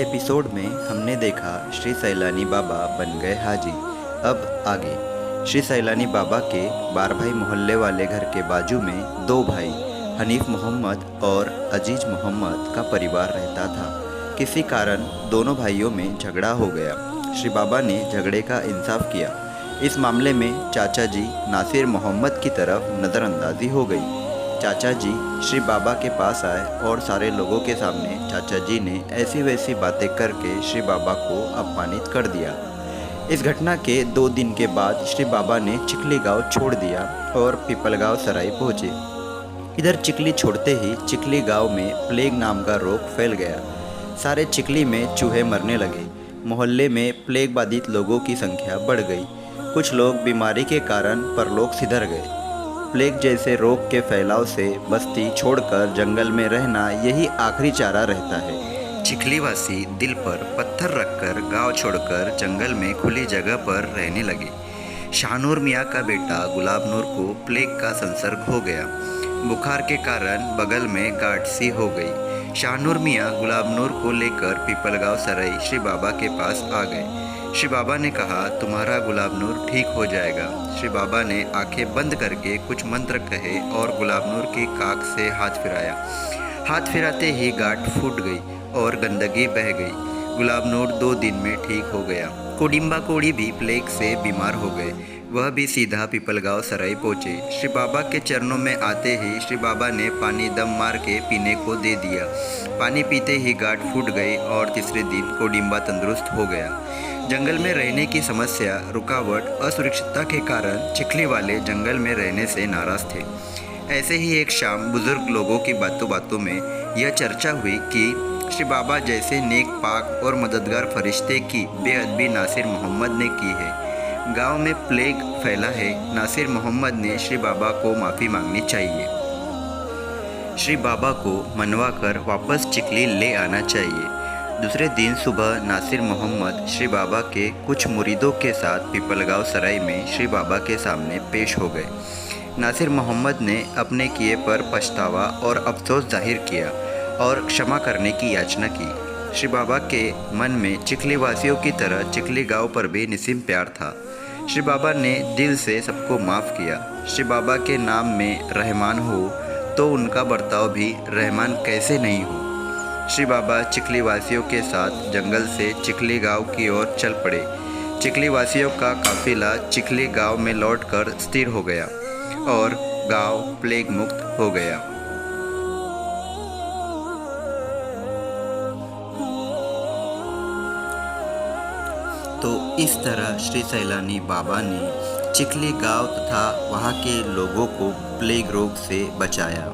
Episode में हमने देखा श्री सैलानी बाबा बन गए हाजी। अब आगे श्री सैलानी बाबा के 12 भाई मोहल्ले वाले घर के बाजू में 2 भाई हनीफ मोहम्मद और अजीज मोहम्मद का परिवार रहता था। किसी कारण दोनों भाइयों में झगड़ा हो गया। श्री बाबा ने झगड़े का इंसाफ किया। इस मामले में चाचा जी नासिर मोहम्मद की तरफ नज़रअंदाजी हो गई। चाचा जी श्री बाबा के पास आए और सारे लोगों के सामने चाचा जी ने ऐसी वैसी बातें करके श्री बाबा को अपमानित कर दिया। इस घटना के 2 दिन के बाद श्री बाबा ने चिखली गांव छोड़ दिया और पिपलगांव सराय पहुँचे। इधर चिखली छोड़ते ही चिखली गांव में प्लेग नाम का रोग फैल गया। सारे चिखली में चूहे मरने लगे। मोहल्ले में प्लेग बाधित लोगों की संख्या बढ़ गई। कुछ लोग बीमारी के कारण परलोक सिधर गए। प्लेग जैसे रोग के फैलाव से बस्ती छोड़कर जंगल में रहना यही आखिरी चारा रहता है। चिखलीवासी दिल पर पत्थर रखकर गांव छोड़कर जंगल में खुली जगह पर रहने लगे। शाहनूर मियाँ का बेटा गुलाब नूर को प्लेग का संसर्ग हो गया। बुखार के कारण बगल में गांठ सी हो गई। शाहनूर मियाँ गुलाब नूर को लेकर पिपलगांव सराय श्री बाबा के पास आ गए। श्री बाबा ने कहा, तुम्हारा गुलाब नूर ठीक हो जाएगा। श्री बाबा ने आंखें बंद करके कुछ मंत्र कहे और गुलाब नूर की काख से हाथ फिराया। हाथ फिराते ही गांठ फूट गई और गंदगी बह गई। गुलाब नूर 2 दिन में ठीक हो गया। कोडिम्बा कोड़ी भी प्लेग से बीमार हो गए। वह भी सीधा पिपलगांव सराय पहुँचे। श्री बाबा के चरणों में आते ही श्री बाबा ने पानी दम मार के पीने को दे दिया। पानी पीते ही गांठ फूट गई और तीसरे दिन कोडिम्बा तंदुरुस्त हो गया। जंगल में रहने की समस्या, रुकावट, असुरक्षितता के कारण चिखली वाले जंगल में रहने से नाराज थे। ऐसे ही एक शाम बुजुर्ग लोगों की बातों बातों में यह चर्चा हुई कि श्री बाबा जैसे नेक पाक और मददगार फरिश्ते की बेअदबी नासिर मोहम्मद ने की है। गांव में प्लेग फैला है। नासिर मोहम्मद ने श्री बाबा को माफ़ी मांगनी चाहिए। श्री बाबा को मनवा कर वापस चिखली ले आना चाहिए। दूसरे दिन सुबह नासिर मोहम्मद श्री बाबा के कुछ मुरीदों के साथ पिपलगांव सराय में श्री बाबा के सामने पेश हो गए। नासिर मोहम्मद ने अपने किए पर पछतावा और अफसोस जाहिर किया और क्षमा करने की याचना की। श्री बाबा के मन में चिखली वासियों की तरह चिखली गांव पर भी निस्सीम प्यार था। श्री बाबा ने दिल से सबको माफ़ किया। श्री बाबा के नाम में रहमान हो तो उनका बर्ताव भी रहमान कैसे नहीं हो। श्री बाबा चिखली वासियों के साथ जंगल से चिखली गांव की ओर चल पड़े। चिखली वासियों का काफिला चिखली गांव में लौटकर स्थिर हो गया और गांव प्लेग मुक्त हो गया। तो इस तरह श्री सैलानी बाबा ने चिखली गांव तथा वहां के लोगों को प्लेग रोग से बचाया।